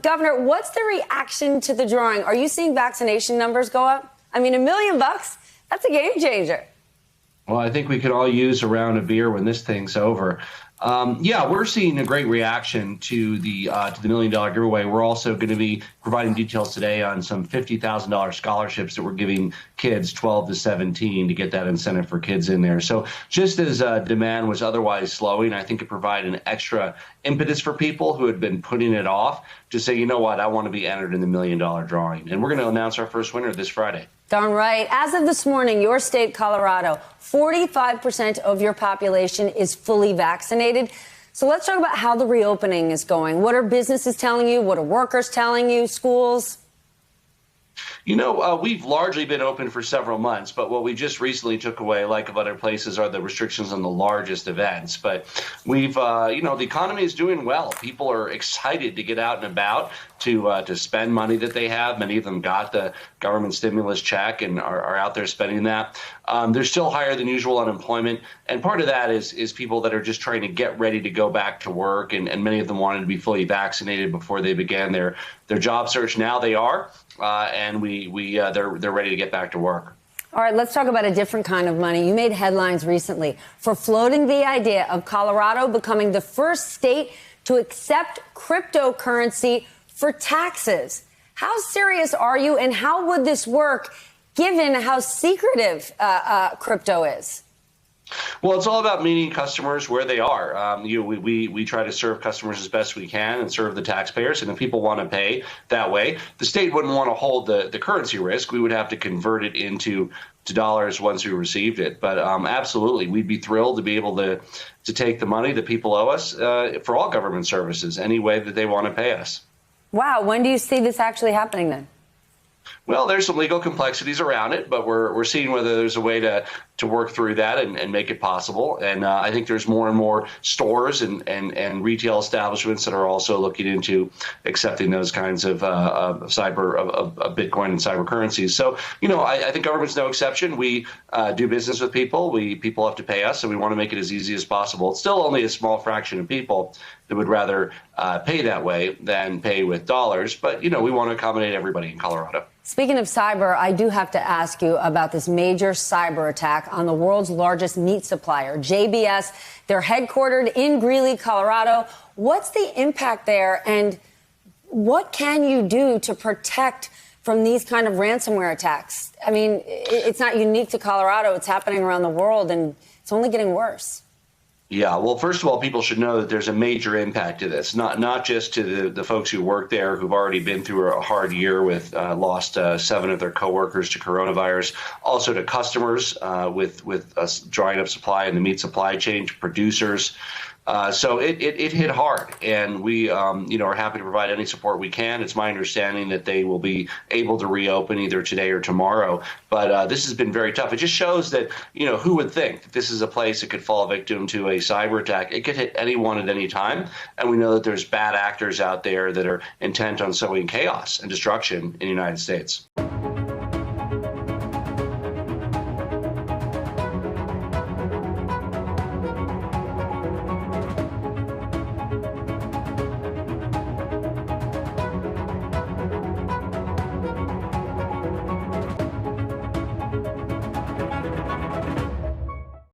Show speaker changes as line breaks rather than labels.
Governor, what's the reaction to the drawing? Are you seeing vaccination numbers go up? I mean, $1 million, that's a game changer.
Well, I think we could all use a round of beer when this thing's over. Yeah, we're seeing a great reaction to the $1 million giveaway. We're also going to be providing details today on some $50,000 scholarships that we're giving kids 12 to 17 to get that incentive for kids in there. So just as demand was otherwise slowing, I think it provided an extra impetus for people who had been putting it off to say, you know what, I want to be entered in the $1 million drawing. And we're going to announce our first winner this Friday.
Darn right. As of this morning, your state, Colorado, 45% of your population is fully vaccinated. So let's talk about how the reopening is going. What are businesses telling you? What are workers telling you? Schools?
You know, we've largely been open for several months, but what we just recently took away, like other places, are the restrictions on the largest events. But we've, the economy is doing well. People are excited to get out and about, to spend money that they have. Many of them got the government stimulus check and are out there spending that. There's still higher than usual unemployment. And part of that is people that are just trying to get ready to go back to work. And many of them wanted to be fully vaccinated before they began their job search. Now they are. And they're ready to get back to work.
All right, let's talk about a different kind of money. You made headlines recently for floating the idea of Colorado becoming the first state to accept cryptocurrency for taxes. How serious are you, and how would this work given how secretive crypto is?
Well, it's all about meeting customers where they are. We try to serve customers as best we can and serve the taxpayers. And if people want to pay that way, the state wouldn't want to hold the currency risk. We would have to convert it into dollars once we received it. But absolutely, we'd be thrilled to be able to take the money that people owe us for all government services any way that they want to pay us.
Wow. When do you see this actually happening then?
Well, there's some legal complexities around it, but we're seeing whether there's a way to work through that and make it possible. And I think there's more and more stores and retail establishments that are also looking into accepting those kinds of Bitcoin and cyber currencies. So, I think government's no exception. We do business with people. People have to pay us, and we want to make it as easy as possible. It's still only a small fraction of people that would rather pay that way than pay with dollars. But, we want to accommodate everybody in Colorado.
Speaking of cyber, I do have to ask you about this major cyber attack on the world's largest meat supplier, JBS. They're headquartered in Greeley, Colorado. What's the impact there, and what can you do to protect from these kind of ransomware attacks? I mean, it's not unique to Colorado. It's happening around the world, and it's only getting worse.
Yeah, well, first of all, people should know that there's a major impact to this, not just to the folks who work there who've already been through a hard year with lost 7 of their coworkers to coronavirus, also to customers with drying up supply in the meat supply chain, to producers. So it hit hard, and we are happy to provide any support we can. It's my understanding that they will be able to reopen either today or tomorrow. But this has been very tough. It just shows that, who would think that this is a place that could fall victim to a cyber attack? It could hit anyone at any time. And we know that there's bad actors out there that are intent on sowing chaos and destruction in the United States.